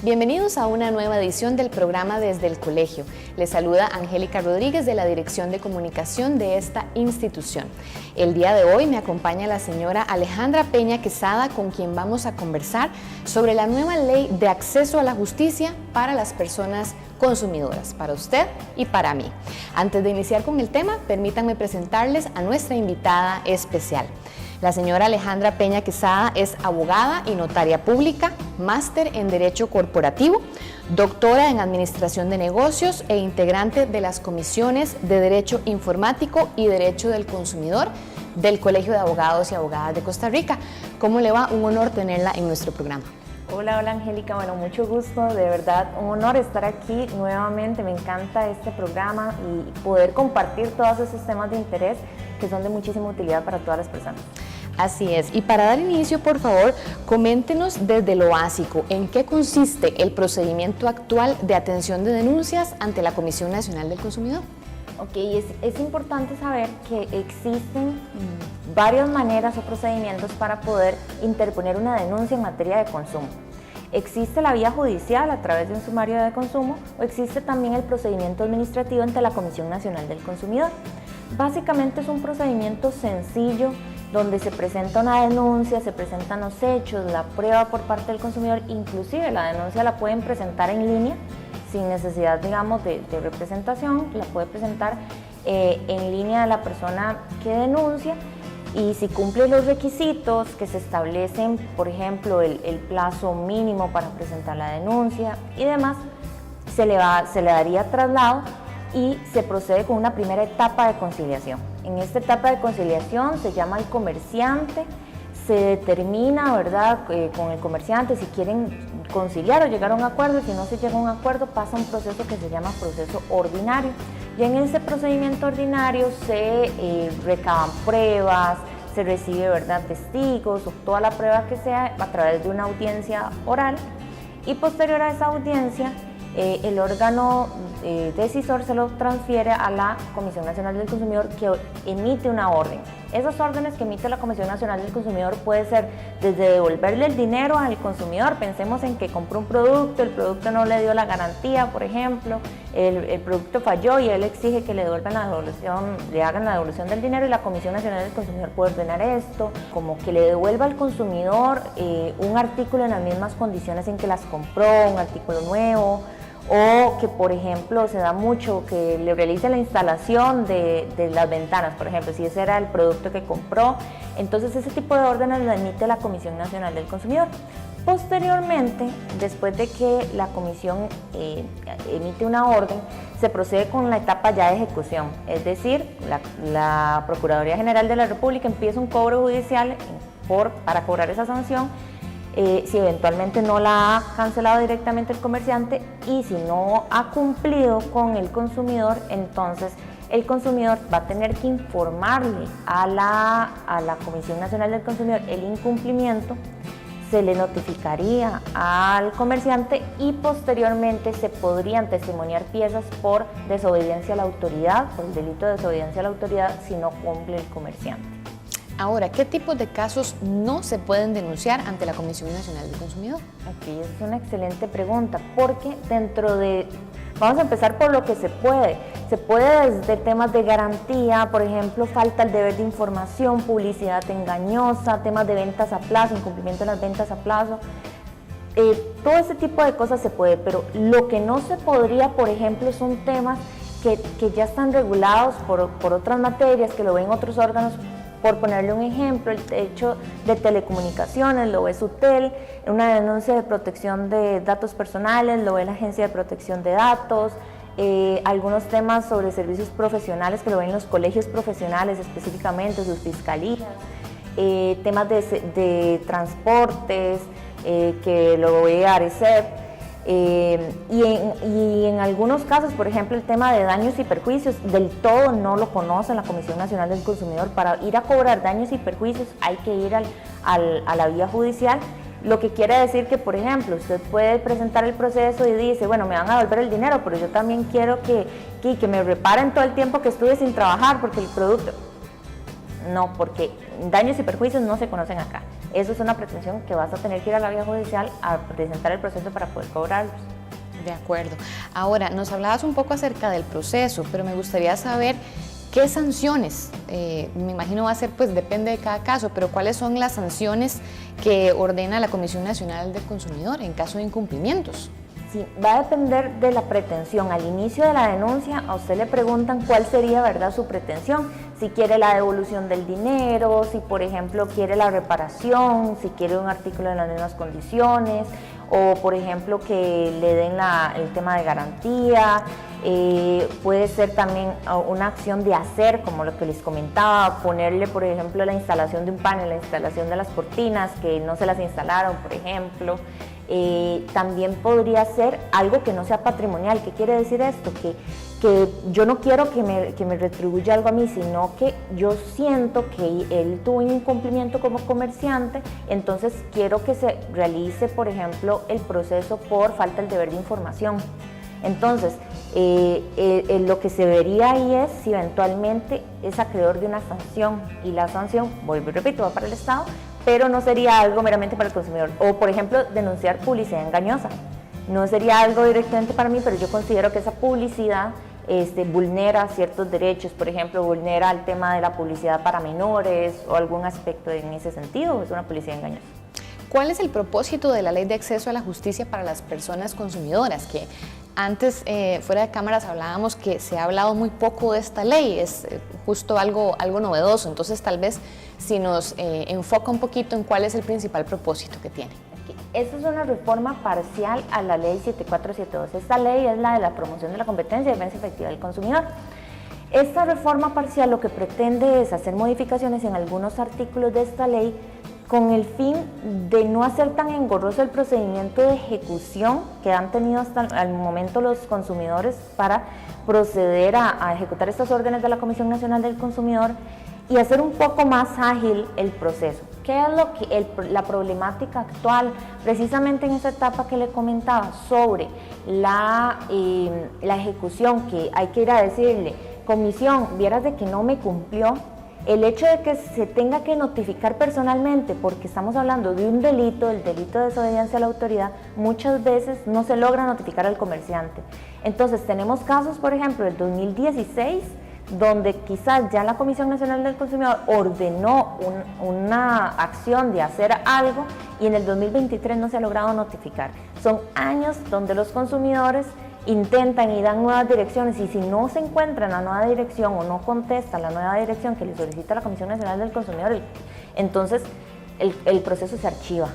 Bienvenidos a una nueva edición del programa Desde el Colegio. Les saluda Angélica Rodríguez de la Dirección de Comunicación de esta institución. El día de hoy me acompaña la señora Alejandra Peña Quesada, con quien vamos a conversar sobre la nueva ley de acceso a la justicia para las personas consumidoras, para usted y para mí. Antes de iniciar con el tema, permítanme presentarles a nuestra invitada especial. La señora Alejandra Peña Quesada es abogada y notaria pública, máster en Derecho Corporativo, doctora en Administración de Negocios e integrante de las comisiones de Derecho Informático y Derecho del Consumidor del Colegio de Abogados y Abogadas de Costa Rica. ¿Cómo le va? Un honor tenerla en nuestro programa. Hola Angélica, bueno, mucho gusto, de verdad, un honor estar aquí nuevamente, me encanta este programa y poder compartir todos esos temas de interés que son de muchísima utilidad para todas las personas. Así es, y para dar inicio, por favor, coméntenos desde lo básico, ¿en qué consiste el procedimiento actual de atención de denuncias ante la Comisión Nacional del Consumidor? Ok, es importante saber que existen varias maneras o procedimientos para poder interponer una denuncia en materia de consumo. Existe la vía judicial a través de un sumario de consumo o existe también el procedimiento administrativo ante la Comisión Nacional del Consumidor. Básicamente es un procedimiento sencillo donde se presenta una denuncia, se presentan los hechos, la prueba por parte del consumidor, inclusive la denuncia la pueden presentar en línea sin necesidad, digamos, de representación, la puede presentar en línea de la persona que denuncia y si cumple los requisitos que se establecen, por ejemplo, el plazo mínimo para presentar la denuncia y demás, se le daría traslado y se procede con una primera etapa de conciliación. En esta etapa de conciliación se llama al comerciante, se determina, ¿verdad?, con el comerciante si quieren conciliar o llegar a un acuerdo, y si no se llega a un acuerdo pasa un proceso que se llama proceso ordinario. Y en ese procedimiento ordinario se recaban pruebas, se recibe, ¿verdad?, testigos o toda la prueba que sea a través de una audiencia oral y posterior a esa audiencia el órgano decisor se lo transfiere a la Comisión Nacional del Consumidor, que emite una orden. Esas órdenes que emite la Comisión Nacional del Consumidor puede ser desde devolverle el dinero al consumidor, pensemos en que compró un producto, el producto no le dio la garantía, por ejemplo, el producto falló y él exige que le devuelvan la devolución, le hagan la devolución del dinero y la Comisión Nacional del Consumidor puede ordenar esto, como que le devuelva al consumidor un artículo en las mismas condiciones en que las compró, un artículo nuevo, o que, por ejemplo, se da mucho que le realice la instalación de las ventanas, por ejemplo, si ese era el producto que compró. Entonces ese tipo de órdenes lo emite la Comisión Nacional del Consumidor. Posteriormente, después de que la Comisión emite una orden, se procede con la etapa ya de ejecución, es decir, la Procuraduría General de la República empieza un cobro judicial para cobrar esa sanción. Si eventualmente no la ha cancelado directamente el comerciante y si no ha cumplido con el consumidor, entonces el consumidor va a tener que informarle a la Comisión Nacional del Consumidor el incumplimiento, se le notificaría al comerciante y posteriormente se podrían testimoniar piezas por desobediencia a la autoridad, por el delito de desobediencia a la autoridad si no cumple el comerciante. Ahora, ¿qué tipos de casos no se pueden denunciar ante la Comisión Nacional del Consumidor? Aquí es una excelente pregunta, porque vamos a empezar por lo que se puede. Se puede desde temas de garantía, por ejemplo, falta el deber de información, publicidad engañosa, temas de ventas a plazo, incumplimiento de las ventas a plazo. Todo ese tipo de cosas se puede, pero lo que no se podría, por ejemplo, son temas que ya están regulados por otras materias, que lo ven otros órganos. Por ponerle un ejemplo, el hecho de telecomunicaciones lo ve SUTEL, una denuncia de protección de datos personales lo ve la Agencia de Protección de Datos, algunos temas sobre servicios profesionales que lo ven los colegios profesionales específicamente, sus fiscalías, temas de transportes que lo ve ARECEP. Y en algunos casos, por ejemplo, el tema de daños y perjuicios, del todo no lo conoce la Comisión Nacional del Consumidor. Para ir a cobrar daños y perjuicios hay que ir a la vía judicial Lo que quiere decir que, por ejemplo, usted puede presentar el proceso y dice, bueno, me van a devolver el dinero, pero yo también quiero que me reparen todo el tiempo que estuve sin trabajar porque el producto... No, porque daños y perjuicios no se conocen acá. Eso es una pretensión que vas a tener que ir a la vía judicial a presentar el proceso para poder cobrarlos. De acuerdo. Ahora, nos hablabas un poco acerca del proceso, pero me gustaría saber qué sanciones, me imagino va a ser, pues depende de cada caso, pero cuáles son las sanciones que ordena la Comisión Nacional del Consumidor en caso de incumplimientos. Sí, va a depender de la pretensión. Al inicio de la denuncia a usted le preguntan cuál sería, ¿verdad?, su pretensión. Si quiere la devolución del dinero, si por ejemplo quiere la reparación, si quiere un artículo en las mismas condiciones, o por ejemplo que le den el tema de garantía. Puede ser también una acción de hacer, como lo que les comentaba, ponerle por ejemplo la instalación de un panel, la instalación de las cortinas que no se las instalaron, por ejemplo. También podría ser algo que no sea patrimonial. ¿Qué quiere decir esto? Que yo no quiero que me retribuya algo a mí, sino que yo siento que él tuvo un incumplimiento como comerciante, entonces quiero que se realice, por ejemplo, el proceso por falta del deber de información. Entonces, lo que se vería ahí es si eventualmente es acreedor de una sanción, y la sanción, vuelvo y repito, va para el Estado, pero no sería algo meramente para el consumidor. O, por ejemplo, denunciar publicidad engañosa. No sería algo directamente para mí, pero yo considero que esa publicidad vulnera ciertos derechos, por ejemplo, vulnera el tema de la publicidad para menores o algún aspecto en ese sentido, es una publicidad engañosa. ¿Cuál es el propósito de la Ley de Acceso a la Justicia para las Personas Consumidoras? Que antes, fuera de cámaras, hablábamos que se ha hablado muy poco de esta ley, es justo algo novedoso, entonces tal vez si nos enfoca un poquito en cuál es el principal propósito que tiene. Esta es una reforma parcial a la ley 7472. Esta ley es la de la promoción de la competencia y defensa efectiva del consumidor. Esta reforma parcial lo que pretende es hacer modificaciones en algunos artículos de esta ley con el fin de no hacer tan engorroso el procedimiento de ejecución que han tenido hasta el momento los consumidores para proceder a ejecutar estas órdenes de la Comisión Nacional del Consumidor y hacer un poco más ágil el proceso. ¿Qué es la problemática actual? Precisamente en esa etapa que le comentaba sobre la ejecución, que hay que ir a decirle, comisión, vieras de que no me cumplió. El hecho de que se tenga que notificar personalmente, porque estamos hablando de un delito, el delito de desobediencia a la autoridad, muchas veces no se logra notificar al comerciante. Entonces tenemos casos, por ejemplo, del 2016, donde quizás ya la Comisión Nacional del Consumidor ordenó una acción de hacer algo y en el 2023 no se ha logrado notificar. Son años donde los consumidores intentan y dan nuevas direcciones, y si no se encuentra en la nueva dirección o no contesta la nueva dirección que le solicita la Comisión Nacional del Consumidor, entonces el proceso se archiva.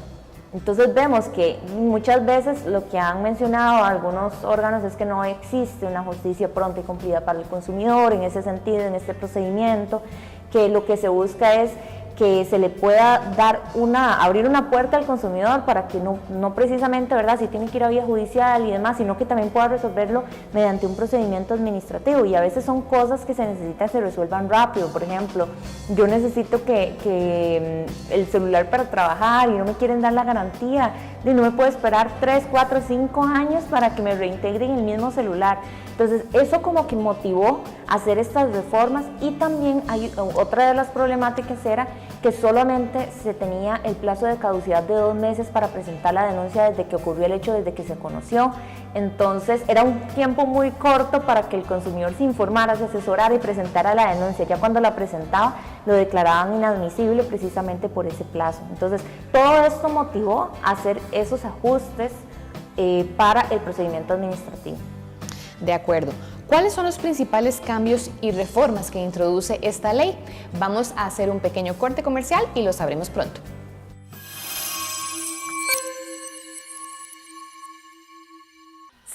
Entonces vemos que muchas veces lo que han mencionado algunos órganos es que no existe una justicia pronta y cumplida para el consumidor en ese sentido, en este procedimiento, que lo que se busca es que se le pueda abrir una puerta al consumidor para que no precisamente, ¿verdad?, si tiene que ir a vía judicial y demás, sino que también pueda resolverlo mediante un procedimiento administrativo. Y a veces son cosas que se necesitan que se resuelvan rápido. Por ejemplo, yo necesito que el celular para trabajar y no me quieren dar la garantía, y no me puedo esperar 3, 4, 5 años para que me reintegren el mismo celular. Entonces, eso como que motivó a hacer estas reformas. Y también hay otra de las problemáticas era que solamente se tenía el plazo de caducidad de 2 meses para presentar la denuncia desde que ocurrió el hecho, desde que se conoció. Entonces, era un tiempo muy corto para que el consumidor se informara, se asesorara y presentara la denuncia. Ya cuando la presentaba, lo declaraban inadmisible precisamente por ese plazo. Entonces, todo esto motivó a hacer esos ajustes para el procedimiento administrativo. De acuerdo. ¿Cuáles son los principales cambios y reformas que introduce esta ley? Vamos a hacer un pequeño corte comercial y lo sabremos pronto.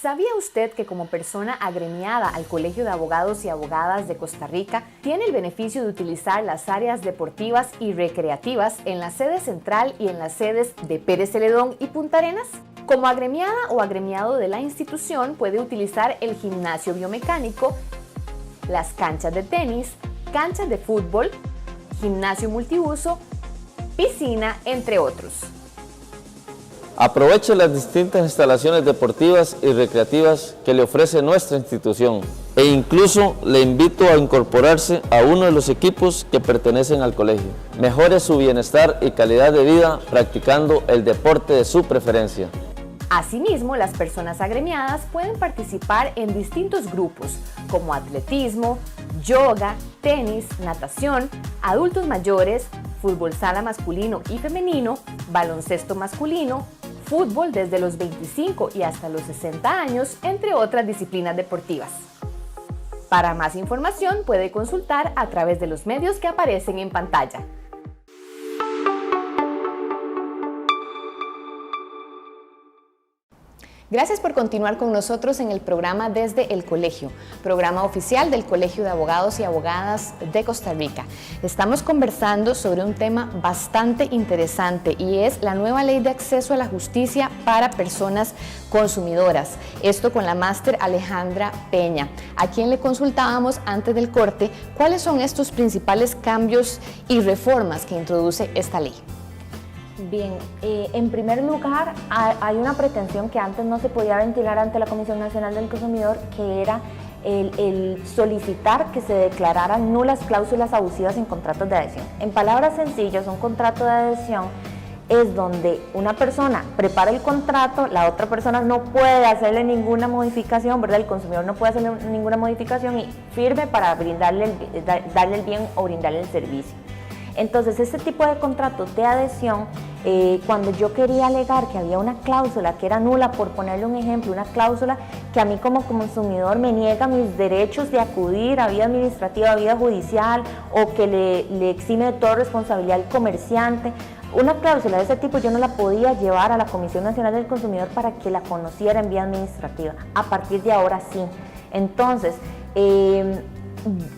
¿Sabía usted que como persona agremiada al Colegio de Abogados y Abogadas de Costa Rica tiene el beneficio de utilizar las áreas deportivas y recreativas en la sede central y en las sedes de Pérez Celedón y Punta Arenas? Como agremiada o agremiado de la institución puede utilizar el gimnasio biomecánico, las canchas de tenis, canchas de fútbol, gimnasio multiuso, piscina, entre otros. Aproveche las distintas instalaciones deportivas y recreativas que le ofrece nuestra institución e incluso le invito a incorporarse a uno de los equipos que pertenecen al colegio. Mejore su bienestar y calidad de vida practicando el deporte de su preferencia. Asimismo, las personas agremiadas pueden participar en distintos grupos como atletismo, yoga, tenis, natación, adultos mayores, fútbol sala masculino y femenino, baloncesto masculino, fútbol desde los 25 y hasta los 60 años, entre otras disciplinas deportivas. Para más información puede consultar a través de los medios que aparecen en pantalla. Gracias por continuar con nosotros en el programa Desde el Colegio, programa oficial del Colegio de Abogados y Abogadas de Costa Rica. Estamos conversando sobre un tema bastante interesante y es la nueva ley de acceso a la justicia para personas consumidoras. Esto con la máster Alejandra Peña, a quien le consultábamos antes del corte cuáles son estos principales cambios y reformas que introduce esta ley. Bien, en primer lugar, hay una pretensión que antes no se podía ventilar ante la Comisión Nacional del Consumidor, que era el solicitar que se declararan nulas cláusulas abusivas en contratos de adhesión. En palabras sencillas, un contrato de adhesión es donde una persona prepara el contrato, la otra persona no puede hacerle ninguna modificación, ¿verdad? El consumidor no puede hacerle ninguna modificación y firme para darle el bien o brindarle el servicio. Entonces, este tipo de contratos de adhesión, cuando yo quería alegar que había una cláusula que era nula, por ponerle un ejemplo, una cláusula que a mí como consumidor me niega mis derechos de acudir a vía administrativa, a vía judicial, o que le exime de toda responsabilidad al comerciante, una cláusula de ese tipo yo no la podía llevar a la Comisión Nacional del Consumidor para que la conociera en vía administrativa. A partir de ahora sí. Entonces,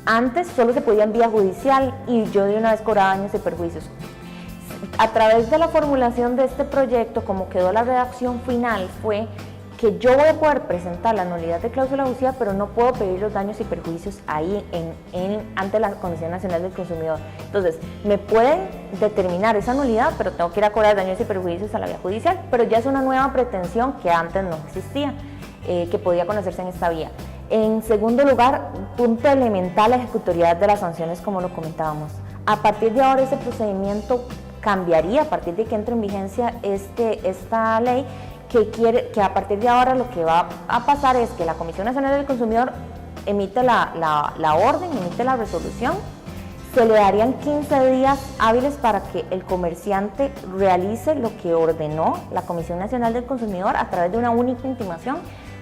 antes solo se podía en vía judicial y yo de una vez cobraba daños y perjuicios. A través de la formulación de este proyecto, como quedó la redacción final, fue que yo voy a poder presentar la nulidad de cláusula abusiva, pero no puedo pedir los daños y perjuicios ahí ante la Comisión Nacional del Consumidor. Entonces, me pueden determinar esa nulidad, pero tengo que ir a cobrar daños y perjuicios a la vía judicial, pero ya es una nueva pretensión que antes no existía, que podía conocerse en esta vía. En segundo lugar, punto elemental, la ejecutoriedad de las sanciones, como lo comentábamos. A partir de ahora ese procedimiento cambiaría, a partir de que entre en vigencia esta ley, que a partir de ahora lo que va a pasar es que la Comisión Nacional del Consumidor emite la orden, emite la resolución, se le darían 15 días hábiles para que el comerciante realice lo que ordenó la Comisión Nacional del Consumidor a través de una única intimación.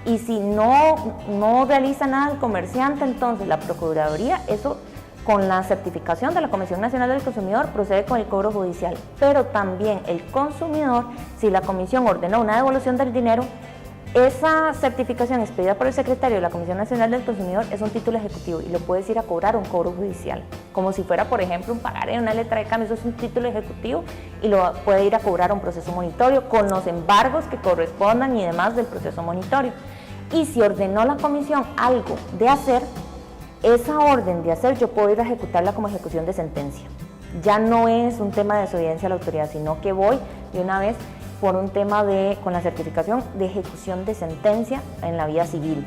Y si no realiza nada el comerciante, entonces la Procuraduría, eso con la certificación de la Comisión Nacional del Consumidor, procede con el cobro judicial. Pero también el consumidor, si la Comisión ordenó una devolución del dinero, esa certificación expedida por el secretario de la Comisión Nacional del Consumidor es un título ejecutivo y lo puedes ir a cobrar un cobro judicial. Como si fuera, por ejemplo, un pagaré en una letra de cambio, eso es un título ejecutivo y lo puede ir a cobrar a un proceso monitorio con los embargos que correspondan y demás del proceso monitorio. Y si ordenó la comisión algo de hacer, esa orden de hacer yo puedo ir a ejecutarla como ejecución de sentencia. Ya no es un tema de desobediencia a la autoridad, sino que voy de una vez por un tema con la certificación de ejecución de sentencia en la vía civil.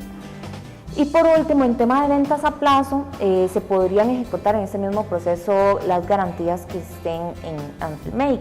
Y por último, en tema de ventas a plazo, se podrían ejecutar en ese mismo proceso las garantías que estén ante el MEIC.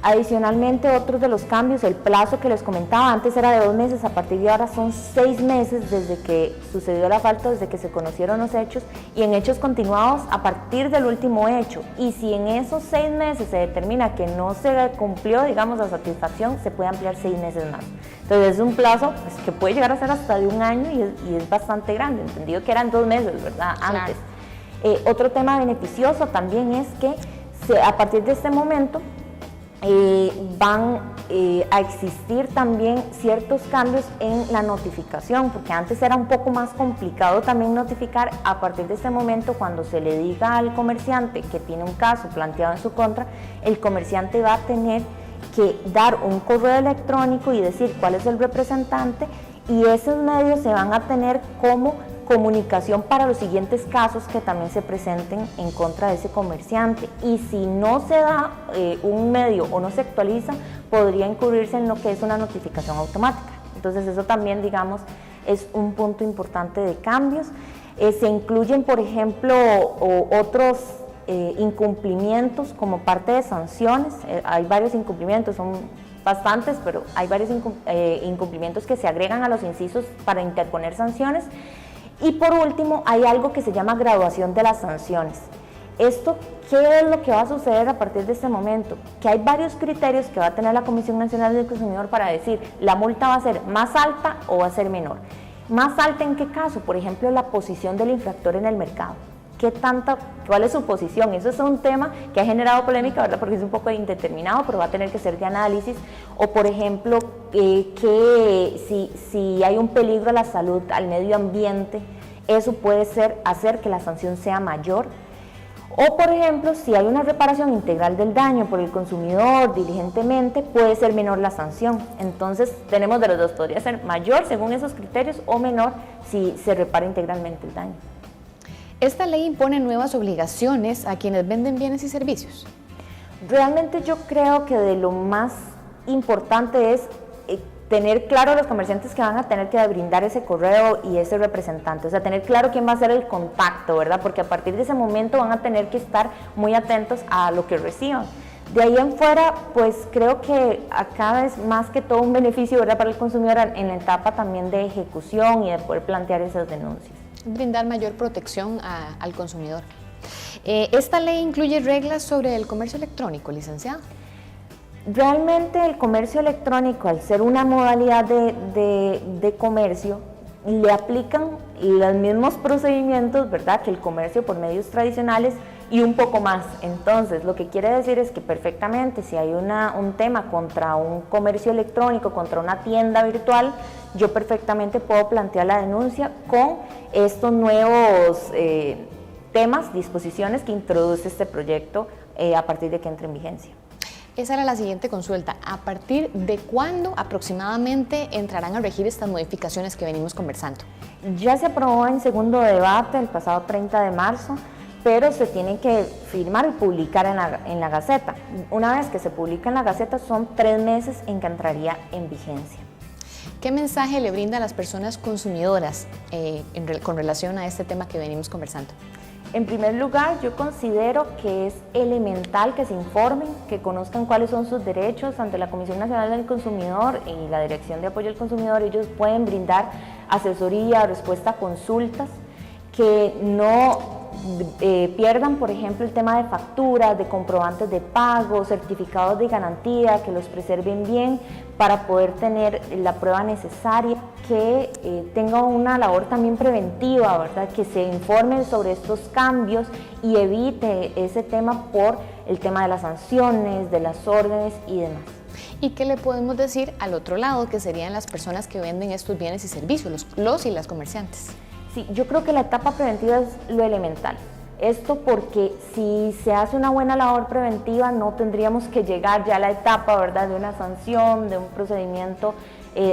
Adicionalmente, otros de los cambios, el plazo que les comentaba, antes era de 2 meses, a partir de ahora son 6 meses desde que sucedió la falta, desde que se conocieron los hechos, y en hechos continuados a partir del último hecho. Y si en esos 6 meses se determina que no se cumplió, digamos, la satisfacción, se puede ampliar 6 meses más. Entonces es un plazo pues, que puede llegar a ser hasta de 1 año y es bastante grande, entendido que eran 2 meses, ¿verdad? Antes. Claro. Otro tema beneficioso también es que a partir de este momento, van a existir también ciertos cambios en la notificación, porque antes era un poco más complicado también notificar. A partir de este momento, cuando se le diga al comerciante que tiene un caso planteado en su contra, el comerciante va a tener que dar un correo electrónico y decir cuál es el representante, y esos medios se van a tener como comunicación para los siguientes casos que también se presenten en contra de ese comerciante. Y si no se da un medio o no se actualiza, podría incurrirse en lo que es una notificación automática. Entonces eso también, digamos, es un punto importante de cambios. Se incluyen, por ejemplo, otros incumplimientos como parte de sanciones. Hay varios incumplimientos, son bastantes, pero hay varios incumplimientos que se agregan a los incisos para interponer sanciones. Y por último, hay algo que se llama graduación de las sanciones. Esto, ¿qué es lo que va a suceder a partir de este momento? Que hay varios criterios que va a tener la Comisión Nacional del Consumidor para decir la multa va a ser más alta o va a ser menor. ¿Más alta en qué caso? Por ejemplo, la posición del infractor en el mercado. ¿Cuál es su posición? Eso es un tema que ha generado polémica, ¿verdad? Porque es un poco indeterminado, pero va a tener que ser de análisis. O, por ejemplo, si hay un peligro a la salud, al medio ambiente, eso puede hacer que la sanción sea mayor. O, por ejemplo, si hay una reparación integral del daño por el consumidor diligentemente, puede ser menor la sanción. Entonces, tenemos de los dos, podría ser mayor según esos criterios o menor si se repara integralmente el daño. ¿Esta ley impone nuevas obligaciones a quienes venden bienes y servicios? Realmente yo creo que de lo más importante es tener claro los comerciantes que van a tener que brindar ese correo y ese representante, o sea, tener claro quién va a ser el contacto, ¿verdad? Porque a partir de ese momento van a tener que estar muy atentos a lo que reciban. De ahí en fuera, pues creo que acá es más que todo un beneficio, ¿verdad?, para el consumidor en la etapa también de ejecución y de poder plantear esas denuncias. Brindar mayor protección al consumidor. ¿Esta ley incluye reglas sobre el comercio electrónico, licenciado? Realmente el comercio electrónico, al ser una modalidad de comercio, le aplican los mismos procedimientos, ¿verdad?, que el comercio por medios tradicionales y un poco más. Entonces, lo que quiere decir es que perfectamente, si hay un tema contra un comercio electrónico, contra una tienda virtual, yo perfectamente puedo plantear la denuncia con estos nuevos temas, disposiciones que introduce este proyecto a partir de que entre en vigencia. Esa era la siguiente consulta. ¿A partir de cuándo aproximadamente entrarán a regir estas modificaciones que venimos conversando? Ya se aprobó en segundo debate el pasado 30 de marzo, pero se tiene que firmar y publicar en la Gaceta. Una vez que se publica en la Gaceta, son 3 meses en que entraría en vigencia. ¿Qué mensaje le brinda a las personas consumidoras con relación a este tema que venimos conversando? En primer lugar, yo considero que es elemental que se informen, que conozcan cuáles son sus derechos ante la Comisión Nacional del Consumidor y la Dirección de Apoyo al Consumidor. Ellos pueden brindar asesoría, respuesta a consultas, que no pierdan, por ejemplo, el tema de facturas, de comprobantes de pago, certificados de garantía, que los preserven bien para poder tener la prueba necesaria, que tenga una labor también preventiva, ¿verdad?, que se informen sobre estos cambios y evite ese tema por el tema de las sanciones, de las órdenes y demás. ¿Y qué le podemos decir al otro lado, que serían las personas que venden estos bienes y servicios, los y las comerciantes? Sí, yo creo que la etapa preventiva es lo elemental. Esto porque si se hace una buena labor preventiva no tendríamos que llegar ya a la etapa, ¿verdad?, de una sanción, de un procedimiento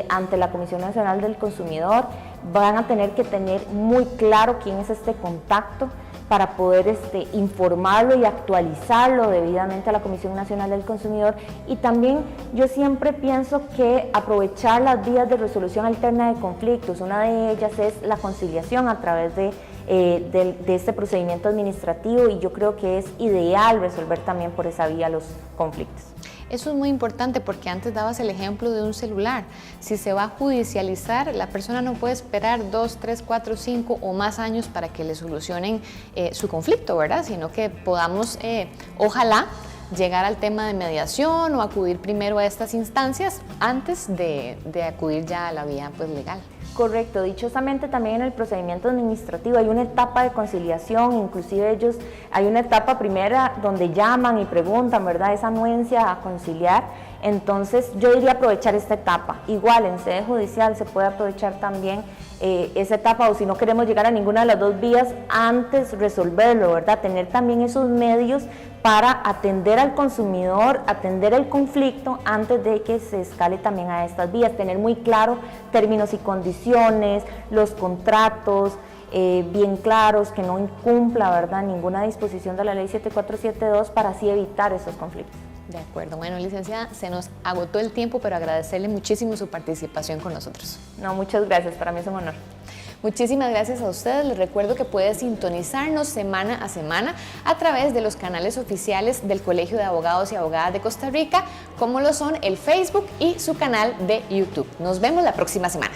ante la Comisión Nacional del Consumidor. Van a tener que tener muy claro quién es este contacto para poder informarlo y actualizarlo debidamente a la Comisión Nacional del Consumidor. Y también yo siempre pienso que aprovechar las vías de resolución alterna de conflictos, una de ellas es la conciliación a través de este procedimiento administrativo, y yo creo que es ideal resolver también por esa vía los conflictos. Eso es muy importante porque antes dabas el ejemplo de un celular. Si se va a judicializar, la persona no puede esperar 2, 3, 4, 5 o más años para que le solucionen su conflicto, ¿verdad? Sino que podamos, ojalá, llegar al tema de mediación o acudir primero a estas instancias antes de acudir ya a la vía legal. Correcto, dichosamente también en el procedimiento administrativo hay una etapa de conciliación, inclusive hay una etapa primera donde llaman y preguntan, ¿verdad?, esa anuencia a conciliar. Entonces yo diría aprovechar esta etapa. Igual en sede judicial se puede aprovechar también esa etapa, o si no queremos llegar a ninguna de las dos vías, antes resolverlo, ¿verdad? Tener también esos medios para atender al consumidor, atender el conflicto antes de que se escale también a estas vías, tener muy claro términos y condiciones, los contratos, bien claros, que no incumpla, ¿verdad?, ninguna disposición de la ley 7472 para así evitar esos conflictos. De acuerdo. Bueno, licenciada, se nos agotó el tiempo, pero agradecerle muchísimo su participación con nosotros. No, muchas gracias, para mí es un honor. Muchísimas gracias a ustedes. Les recuerdo que puede sintonizarnos semana a semana a través de los canales oficiales del Colegio de Abogados y Abogadas de Costa Rica, como lo son el Facebook y su canal de YouTube. Nos vemos la próxima semana.